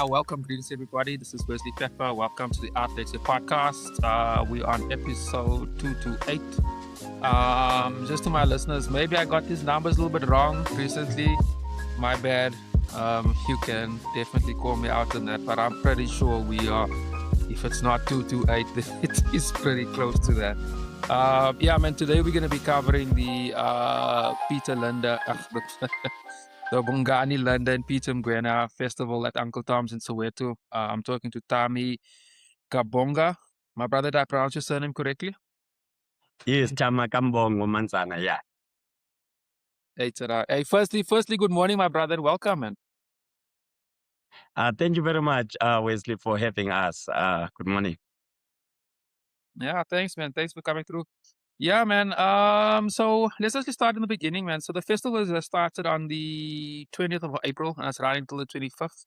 Welcome, greetings everybody. This is Wesley Pepper. Welcome to the Lexcia podcast. We're on episode 228. Just to my listeners, maybe I got these numbers a little bit wrong recently. My bad. You can definitely call me out on that, but I'm pretty sure we are. If it's not 228, then it is pretty close to that. Today we're going to be covering the Peter Linda, the Bongani London Peter Ngwenya Festival at Uncle Tom's in Soweto. I'm talking to Thami Akambongo. My brother, did I pronounce your surname correctly? Yes, Thami Akambongo, Manzana, yeah. Hey, firstly, good morning, my brother. Welcome, man. Thank you very much, Wesley, for having us. Good morning. Yeah, thanks, man. Thanks for coming through. Yeah, man. So let's just start in the beginning, man. So the festival is started on the 20th of April and it's running until the 25th.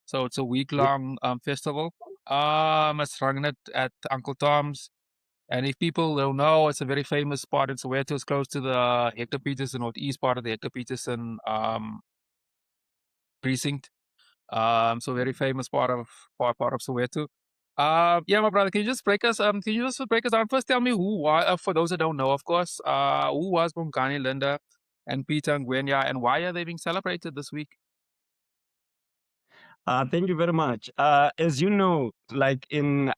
So it's a week-long festival. It's running at Uncle Tom's. And if people don't know, it's a very famous spot in Soweto. It's close to the Hector Peterson, northeast part of the Hector Peterson precinct. So very famous part of Soweto. My brother, can you just break us? Can you just break us down? First, tell me for those that don't know, of course, who was Bongani Linda and Peter Ngwenya, and why are they being celebrated this week? Thank you very much. As you know, like in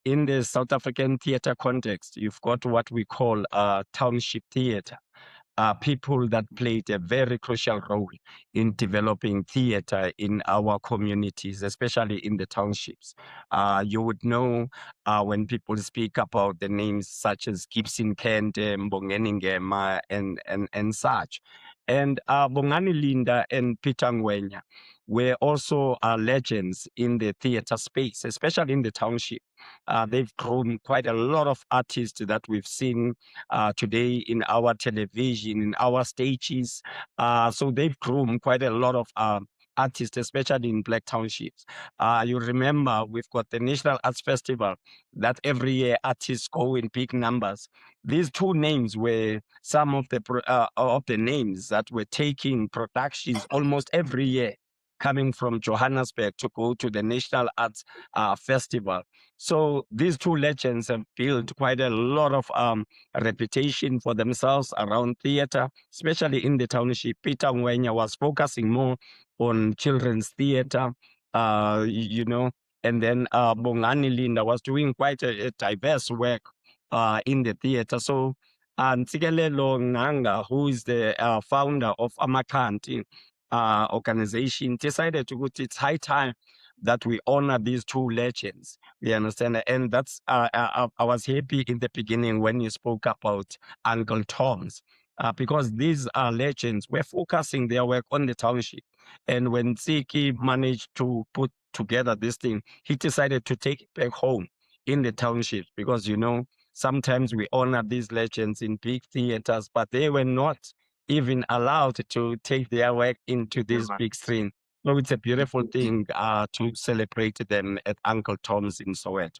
the South African theater context, you've got what we call township theater. People that played a very crucial role in developing theater in our communities, especially in the townships. You would know when people speak about the names such as Gibson Kent, Bongani Ngema, and such. And Bongani Linda and Peter Ngwenya were also legends in the theater space, especially in the township. They've grown quite a lot of artists that we've seen today in our television, in our stages. So they've grown quite a lot of artists, especially in Black Townships. You remember we've got the National Arts Festival that every year artists go in big numbers. These two names were some of the names that were taking productions almost every year, coming from Johannesburg to go to the National Arts Festival. So these two legends have built quite a lot of reputation for themselves around theater, especially in the township. Peter Ngwenya was focusing more on children's theater, and then Bongani Linda was doing quite a diverse work in the theater. So Ntsikelelo Nganga, who is the founder of Amakanti organization, decided to put it's high time that we honor these two legends. We understand, and that's I was happy in the beginning when you spoke about Uncle Tom's. Because these are legends, we're focusing their work on the township. And when Tsiki managed to put together this thing, he decided to take it back home in the township because, sometimes we honor these legends in big theaters, but they were not even allowed to take their work into this big screen. So it's a beautiful thing to celebrate them at Uncle Tom's in Soweto.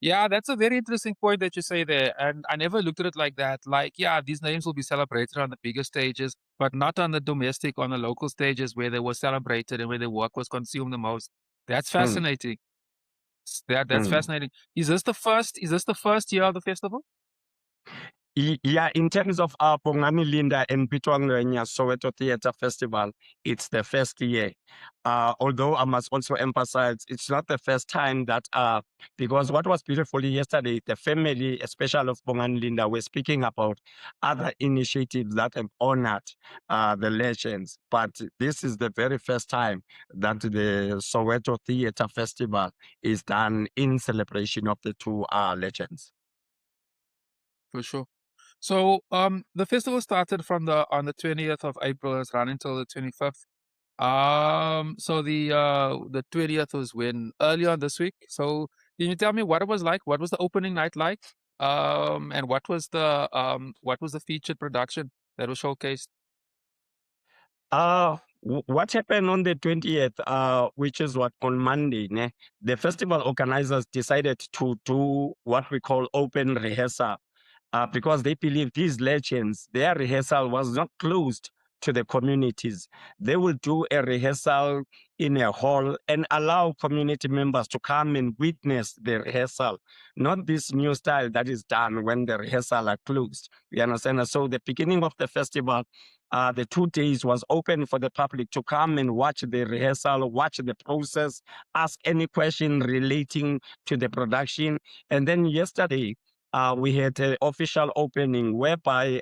Yeah, that's a very interesting point that you say there. And I never looked at it like that. Like, yeah, these names will be celebrated on the bigger stages, but not on the domestic, on the local stages where they were celebrated and where their work was consumed the most. That's fascinating. That's fascinating. Is this the first year of the festival? Yeah, in terms of Bongani Linda and Peter Ngwenya Soweto Theatre Festival, it's the first year. Although I must also emphasize, it's not the first time that, because what was beautiful yesterday, the family, especially of Bongani Linda, were speaking about other initiatives that have honored the legends. But this is the very first time that the Soweto Theatre Festival is done in celebration of the two legends. For sure. So the festival started on the 20th of April and it's running until the 25th. So the 20th was earlier this week. So can you tell me what it was like? What was the opening night like? And what was the featured production that was showcased? What happened on the 20th, which is on Monday, the festival organizers decided to do what we call open rehearsal because they believe these legends, their rehearsal was not closed to the communities. They will do a rehearsal in a hall and allow community members to come and witness the rehearsal, not this new style that is done when the rehearsal are closed. You understand? So the beginning of the festival, the 2 days was open for the public to come and watch the rehearsal, watch the process, ask any question relating to the production. And then yesterday, we had an official opening whereby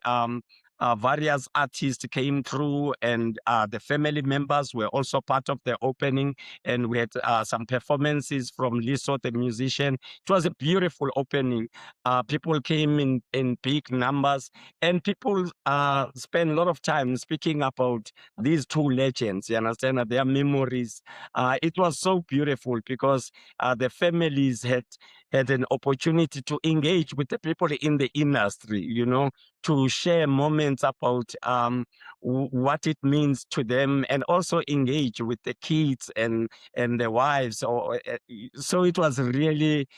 various artists came through, and the family members were also part of the opening. And we had some performances from Liso, the musician. It was a beautiful opening. People came in big numbers, and people spend a lot of time speaking about these two legends. You understand their memories. It was so beautiful because the families had an opportunity to engage with the people in the industry, to share moments about what it means to them, and also engage with the kids and the wives. So it was really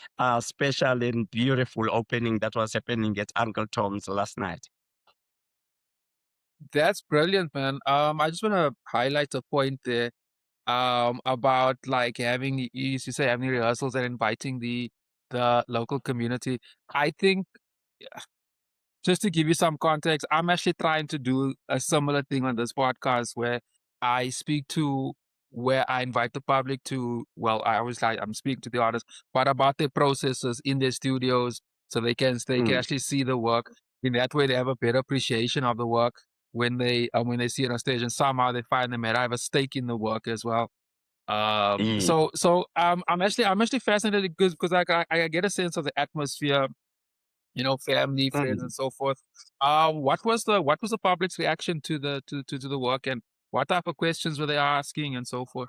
special and beautiful opening that was happening at Uncle Tom's last night. That's brilliant, man. I just want to highlight a point there about like having, you used to say, having rehearsals and inviting the local community. I think, just to give you some context, I'm actually trying to do a similar thing on this podcast where I speak to, where I invite the public to, well, I always like, I'm speaking to the artists, but about their processes in their studios, so they can actually see the work. In that way, they have a better appreciation of the work when they see it on stage, and somehow they find they might have a stake in the work as well. Mm. I'm actually fascinated because I get a sense of the atmosphere, family, friends, Mm. and so forth. What was the public's reaction to to the work, and what type of questions were they asking, and so forth?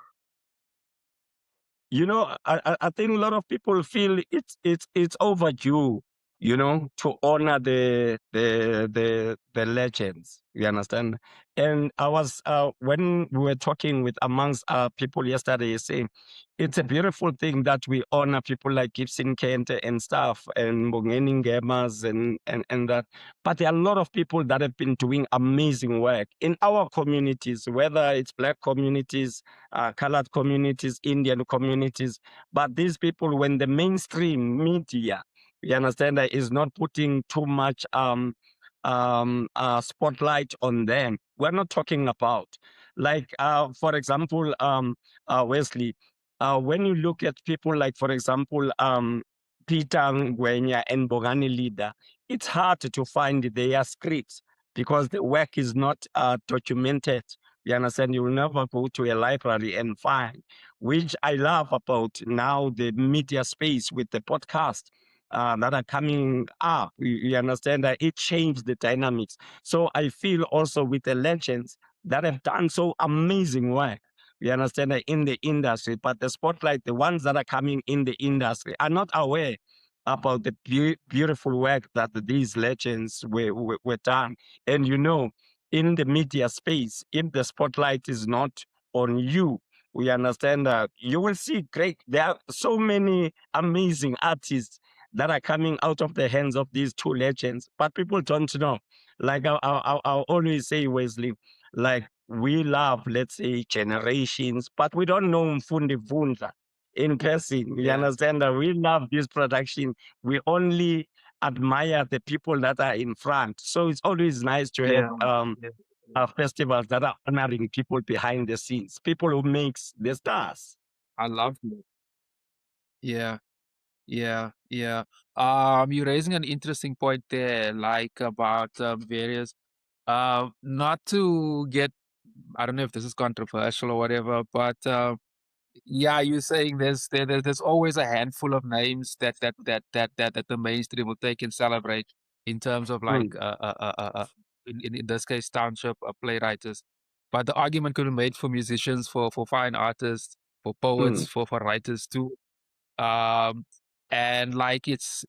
I think a lot of people feel it's overdue, to honor the legends. You understand? And I was when we were talking with amongst people yesterday, saying it's a beautiful thing that we honor people like Gibson Kent and stuff, and Bongani Ngemas and that. But there are a lot of people that have been doing amazing work in our communities, whether it's Black communities, colored communities, Indian communities. But these people, when the mainstream media, you understand, that is not putting too much spotlight on them, we're not talking about, like, for example, Wesley, when you look at people like, for example, Peter Ngwenya and Bongani leader, it's hard to find their scripts because the work is not documented. You understand? You will never go to a library and find, which I love about now the media space with the podcast that are coming up. You understand that it changed the dynamics. So I feel also with the legends that have done so amazing work. You understand that in the industry, but the spotlight, the ones that are coming in the industry are not aware about the beautiful work that these legends were done. And in the media space, if the spotlight is not on you, we understand that you will see there are so many amazing artists that are coming out of the hands of these two legends, but people don't know. Like I'll always say, Wesley, like we love, let's say, generations, but we don't know Mfundi Vundla in person. You Yeah, understand that we love this production. We only admire the people that are in front. So it's always nice to have yeah, yeah. festivals that are honoring people behind the scenes, people who makes the stars. I love it. Yeah, yeah, yeah. You're raising an interesting point there, like about various, not to get, I don't know if this is controversial or whatever, but yeah, you're saying there's always a handful of names that the mainstream will take and celebrate in terms of like Mm, in this case township playwrights, but the argument could be made for musicians, for fine artists, for poets, mm, for writers too. um, and like it's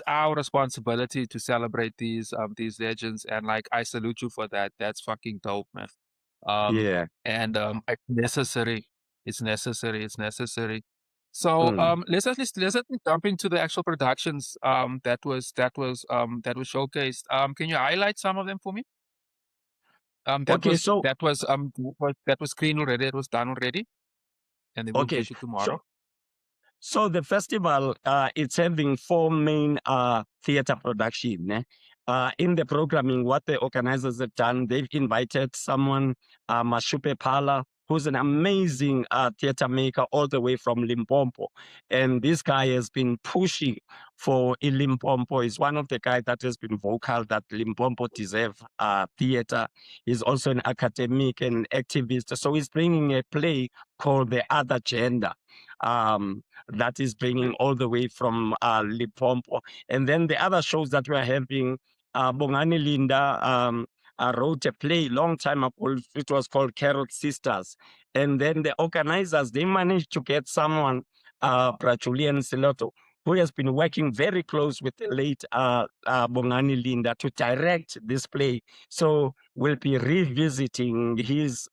our responsibility to celebrate these legends, and like I salute you for that. That's fucking dope, man. Um, yeah. and it's necessary. It's necessary. It's necessary. So Mm. let's jump into the actual productions that was showcased. Can you highlight some of them for me? That Okay, was so that was screened already. It was done already, and they will okay, push it tomorrow. so the festival, it's having four main theater production. In the programming, what the organizers have done, they've invited someone, Mashupe Pala, who's an amazing theater maker all the way from Limpopo. And this guy has been pushing for in Limpopo. He's one of the guys that has been vocal that Limpopo deserve theater. He's also an academic and activist. So he's bringing a play called The Other Gender. That is bringing all the way from Limpopo. And then the other shows that we're having, Bongani Linda wrote a play long time ago. It was called Carrot Sisters. And then the organizers, they managed to get someone, Prachulian Siloto, who has been working very close with the late Bongani Linda to direct this play. So we'll be revisiting his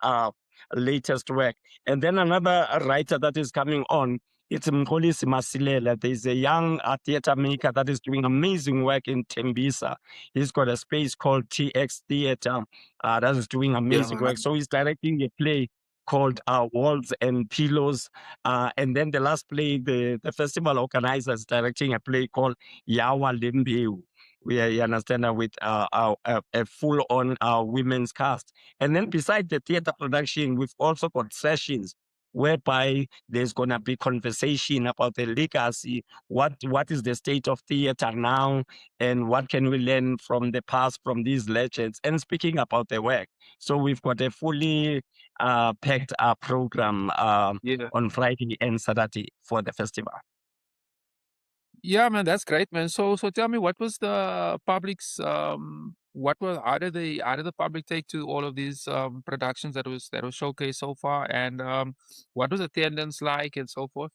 latest work. And then another writer that is coming on, it's Mkolisi Masilela. There's a young theater maker that is doing amazing work in Tembisa. He's got a space called TX Theater that is doing amazing Yeah. work. So he's directing a play called Walls and Pillows. And then the last play, the festival organizer is directing a play called Yawa Limbeu. You understand that with a full-on women's cast. And then beside the theater production, we've also got sessions whereby there's going to be conversation about the legacy, what is the state of theater now, and what can we learn from the past, from these legends, and speaking about the work. So we've got a fully packed program Yeah. on Friday and Saturday for the festival. Yeah, man, that's great, man. So tell me, what was the public's what was how did the public take to all of these productions that was showcased so far, and what was attendance like and so forth?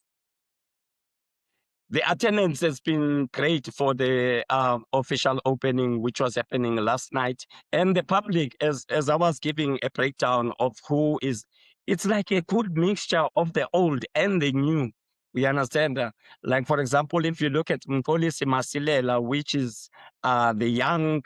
The attendance has been great for the official opening, which was happening last night. And the public, as I was giving a breakdown of who is, it's like a good mixture of the old and the new. We understand that. Like, for example, if you look at Mkolisi Masilela, which is the young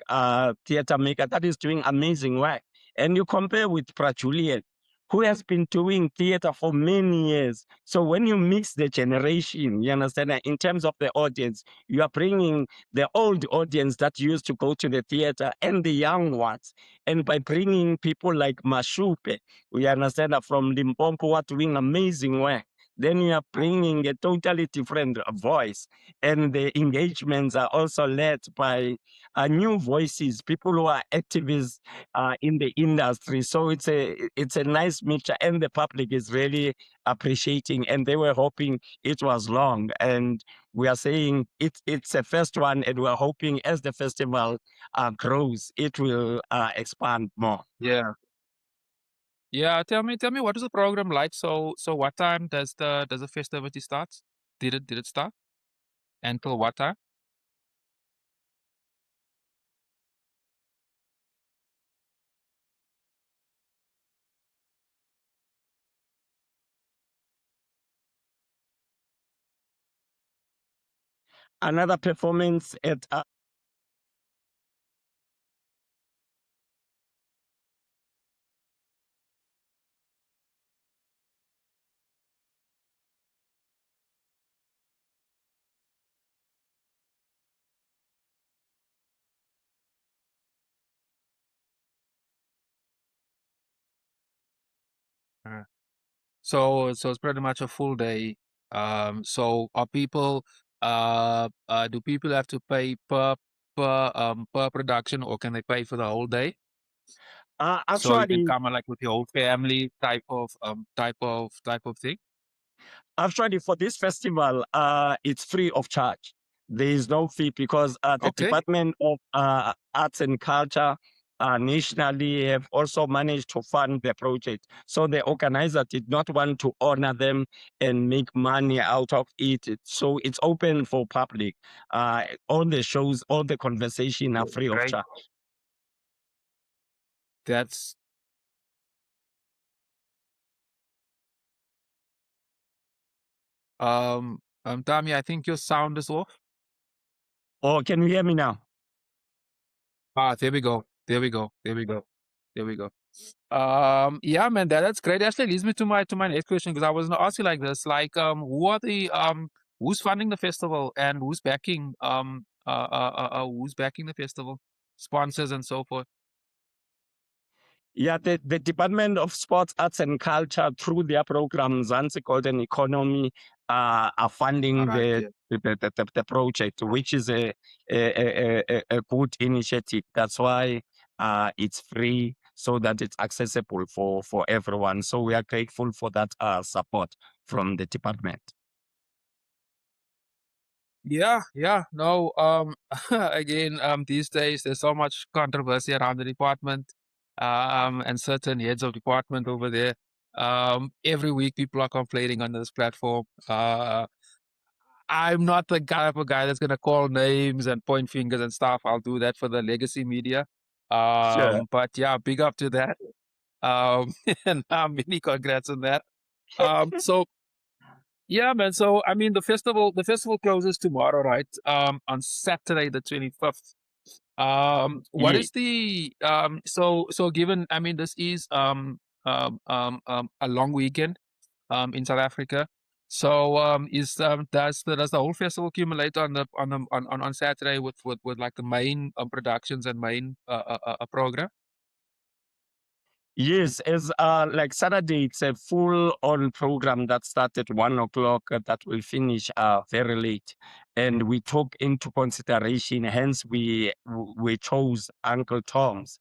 theater maker that is doing amazing work, and you compare with Prachulian, who has been doing theater for many years. So when you mix the generation, you understand that in terms of the audience, you are bringing the old audience that used to go to the theater and the young ones. And by bringing people like Mashupe, we understand that from Limpopo are doing amazing work. Then you are bringing a totally different voice. And the engagements are also led by new voices, people who are activists in the industry. So it's a nice mixture, and the public is really appreciating. And they were hoping it was long, and we are saying it's a first one, and we're hoping as the festival grows, it will expand more. Yeah. Yeah, tell me what is the program like? So what time does the festivity start? Did it start? Until what time? Another performance at Uh, so it's pretty much a full day. So are people do people have to pay per production, or can they pay for the whole day? So you can actually come like with your whole family type of thing. Actually, for this festival, it's free of charge. There is no fee because the Okay. Department of Arts and Culture nationally have also managed to fund the project. So the organizer did not want to honor them and make money out of it. So it's open for public. All the shows, all the conversation are free of Great. charge. That's Thami, I think your sound is off. Oh, can you hear me now? Ah, there we go. There we go. There we go. There we go. Yeah, man, that's great. Actually leads me to my next question, because I was gonna ask you like this, like, who are the who's funding the festival, and who's backing the festival, sponsors and so forth. Yeah, the Department of Sports, Arts and Culture, through their program Zanzi Golden Economy, are All funding right, yeah. the project, which is a good initiative. That's why it's free, so that it's accessible for everyone. So we are grateful for that support from the department. Yeah, yeah. No, again, these days there's so much controversy around the department, and certain heads of department over there. Every week people are complaining on this platform. I'm not the type of guy that's gonna call names and point fingers and stuff. I'll do that for the legacy media. Sure. But yeah, big up to that. And many congrats on that. So yeah, man. So I mean, the festival closes tomorrow, right? On Saturday the 25th. What Yeah. is the so given, I mean, this is a long weekend in South Africa. So does the whole festival accumulate on Saturday with like the main productions and main program? Yes, as like Saturday, it's a full-on program that started 1 o'clock, that will finish very late, and we took into consideration. Hence, we chose Uncle Tom's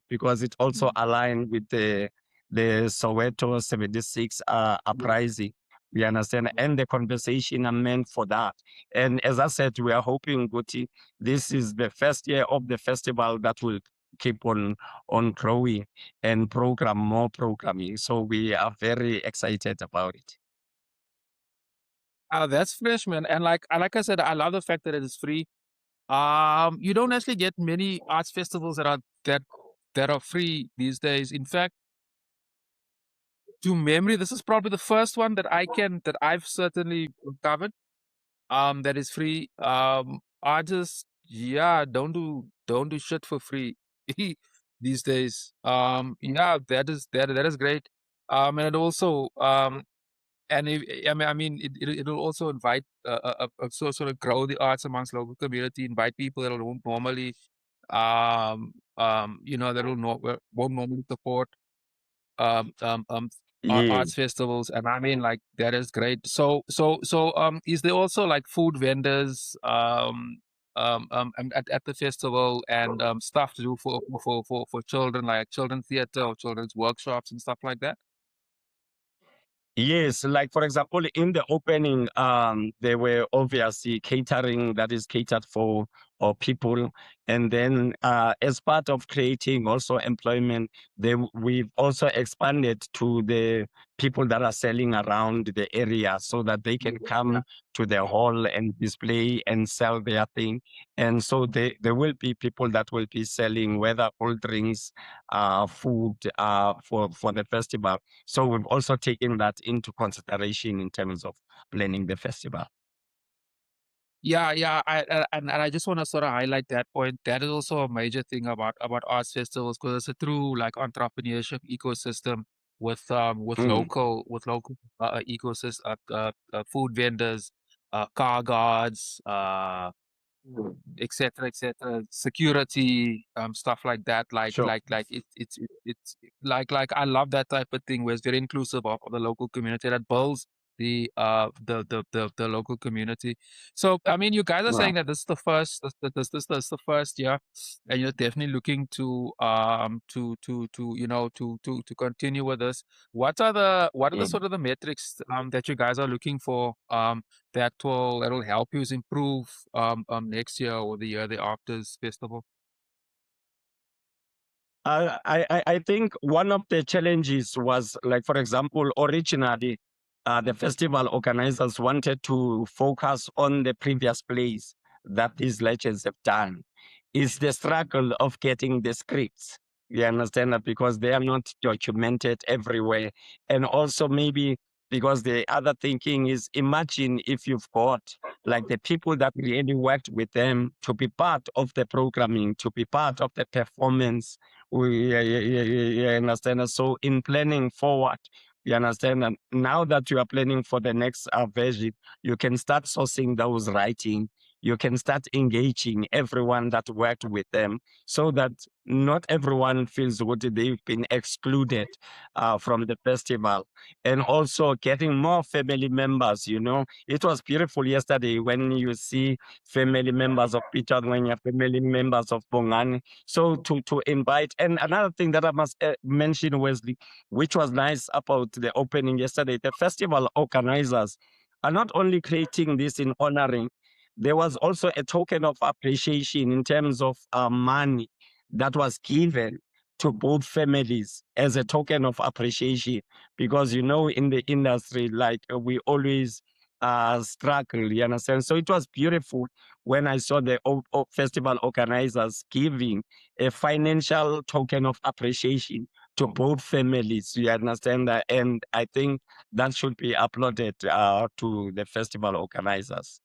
because it also aligned with the Soweto 76 uprising. We understand, and the conversation are meant for that. And as I said, we are hoping, Guti, this is the first year of the festival that will keep on growing and program more programming. So we are very excited about it. That's fresh, man. And like I said, I love the fact that it is free. You don't actually get many arts festivals that are free these days. In fact, to memory, this is probably the first one that I've certainly covered. That is free. I just, yeah, don't do shit for free these days. Yeah, that is great. And it also and if, I mean, it'll also invite sort of grow the arts amongst local community, invite people that won't normally won't normally support um um um Yeah. arts festivals. And I mean, like, that is great. Is there also like food vendors at the festival, and stuff to do for children, like children's theater or children's workshops and stuff like that? Yes, like for example, in the opening, there were obviously catering that is catered for people, and then as part of creating also employment, we've also expanded to the people that are selling around the area, so that they can come to the hall and display and sell their thing. And so there will be people that will be selling whether cold drinks, food, for the festival. So we've also taken that into consideration in terms of planning the festival. Yeah, yeah, and I just want to sort of highlight that point. That is also a major thing about arts festivals, because it's a true like entrepreneurship ecosystem with Mm, local ecosystem, food vendors, car guards, etc., etc., security, stuff like that. sure. It's like I love that type of thing where it's very inclusive of the local community, that builds the local community. So I mean, you guys are Wow. saying that this is the first, this is the first year, and you're definitely looking to to continue with this. What are the Yeah. sort of the metrics that you guys are looking for, that'll help you improve next year or the year thereafter's festival? I think one of the challenges was, like, for example, originally, the festival organizers wanted to focus on the previous plays that these legends have done. Is the struggle of getting the scripts. You understand that, because they are not documented everywhere, and also maybe because the other thinking is, imagine if you've got like the people that really worked with them to be part of the programming, to be part of the performance. You understand? So in planning forward, you understand? And now that you are planning for the next version, you can start sourcing those writing. You can start engaging everyone that worked with them so that not everyone feels what they've been excluded from the festival, and also getting more family members. It was beautiful yesterday when you see family members of Peter Ngwenya, family members of Bongani. So to invite, and another thing that I must mention, Wesley, which was nice about the opening yesterday, the festival organizers are not only creating this in honoring, there was also a token of appreciation in terms of money that was given to both families as a token of appreciation, because in the industry, like we always struggle, you understand? So it was beautiful when I saw the festival organizers giving a financial token of appreciation to both families, you understand that? And I think that should be uploaded to the festival organizers.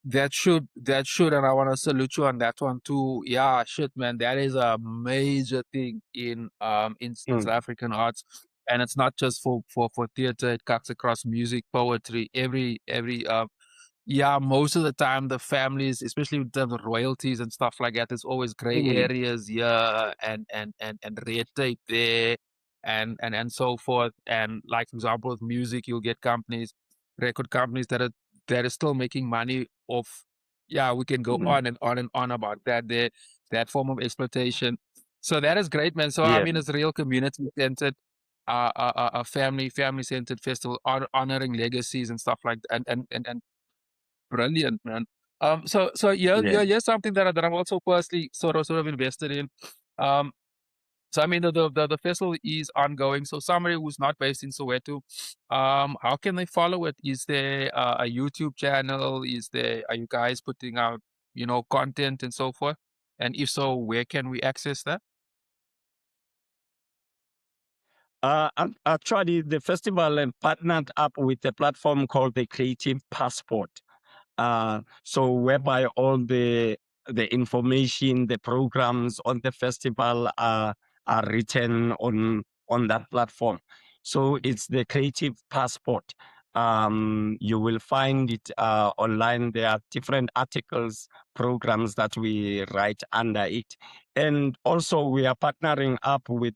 That should, and I want to salute you on that one too. Yeah, shit, man, that is a major thing in South African arts, and it's not just for theater. It cuts across music, poetry, every yeah, most of the time the families, especially with the royalties and stuff like that, there's always gray Mm. areas here and red tape there and so forth. And like for example with music, you'll get companies, record companies that are still making money off. Yeah, we can go Mm. on and on and on about that there, that form of exploitation. So that is great, man. So I Yeah. mean, it's real community centered, a family centered festival, honoring legacies and stuff like that, and brilliant, man. So yeah, Yeah. yeah, here's something that I'm also personally sort of invested in. Um, so I mean the festival is ongoing. So somebody who's not based in Soweto, how can they follow it? Is there a YouTube channel? Are you guys putting out content and so forth? And if so, where can we access that? Actually, the festival partnered up with a platform called the Creative Passport. So whereby all the information, the programs on the festival are written on that platform. So it's the Creative Passport. You will find it online. There are different articles, programs that we write under it, and also we are partnering up with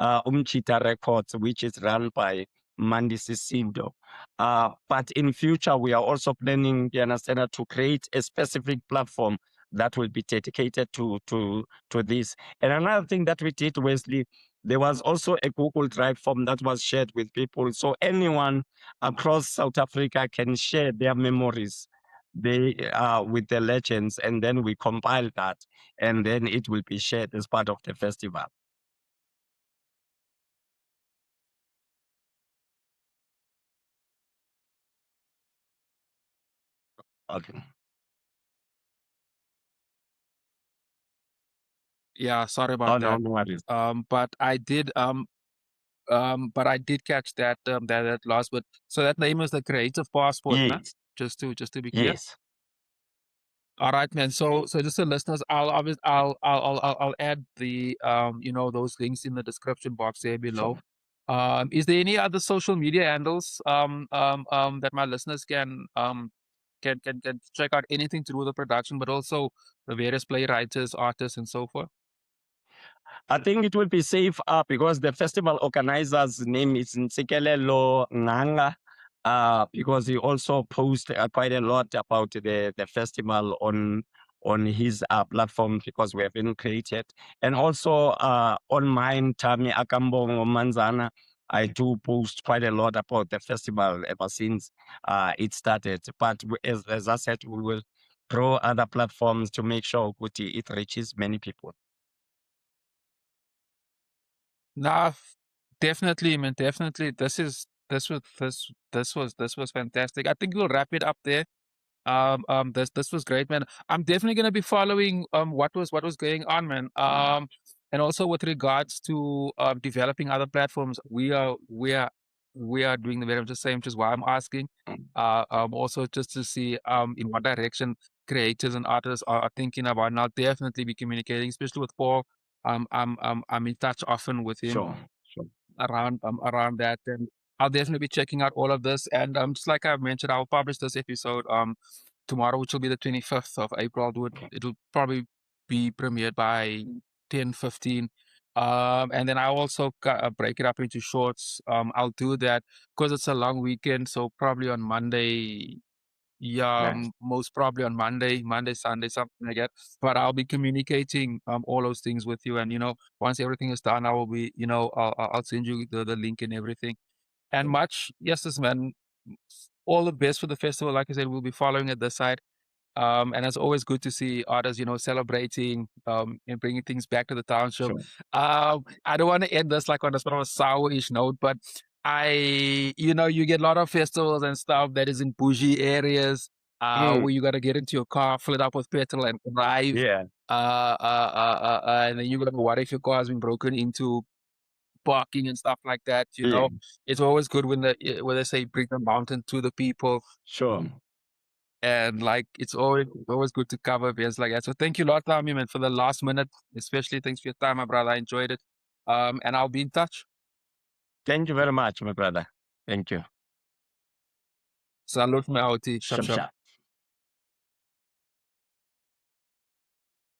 Umchita Records, which is run by Mandi Sisindo. But in future, we are also planning, you understand, to create a specific platform that will be dedicated to this. And another thing that we did, Wesley, there was also a Google Drive form that was shared with people. So anyone across South Africa can share their memories with the legends, and then we compile that, and then it will be shared as part of the festival. Okay. Yeah, sorry Oh, about no, that. no worries. But I did catch that last bit. So that name is the Creative Passport, nah? Yes, Just to be clear. yes. All right, man. So just the listeners, I'll add the those links in the description box there below. Sure. Is there any other social media handles that my listeners can check out anything to do with the production, but also the various playwrights, artists, and so forth? I think it will be safe because the festival organizer's name is Ntsikelelo Nganga, because he also posts quite a lot about the festival on his platform, because we have been created. And also on mine, Thami Akambongo Manzana, I do post quite a lot about the festival ever since it started. But as I said, we will grow other platforms to make sure it reaches many people. Nah, definitely, man. Definitely. This was fantastic. I think we'll wrap it up there. This was great, man. I'm definitely gonna be following what was going on, man. And also with regards to developing other platforms, we are we are doing the very much the same, which is why I'm asking. Also just to see in what direction creators and artists are thinking about. And I'll definitely be communicating, especially with Paul. I'm in touch often with him Sure, sure, around that, and I'll definitely be checking out all of this. And just like I've mentioned, I'll publish this episode tomorrow, which will be the 25th of April. It'll probably be premiered by 10:15. And then I'll also break it up into shorts. I'll do that because it's a long weekend, so probably on Monday. Yeah, nice. most probably on Monday, Sunday, something like that. But I'll be communicating all those things with you, and once everything is done, I will be, I'll send you the link and everything. And yes, man, all the best for the festival. Like I said, we'll be following it this side. And it's always good to see artists, celebrating and bringing things back to the township. Sure. I don't want to end this like on a sort of a sour-ish note, but you get a lot of festivals and stuff that is in bougie areas Mm, where you got to get into your car, fill it up with petrol, and drive. yeah, And then you got to what if your car has been broken into, parking and stuff like that. yeah, It's always good when they say bring the mountain to the people. sure. And like it's always good to cover events like that. So thank you a lot, Thami, man, for the last minute, especially thanks for your time, my brother. I enjoyed it. And I'll be in touch. Thank you very much, my brother. Thank you. Salute, my OT. Shap Shum, shap. shum.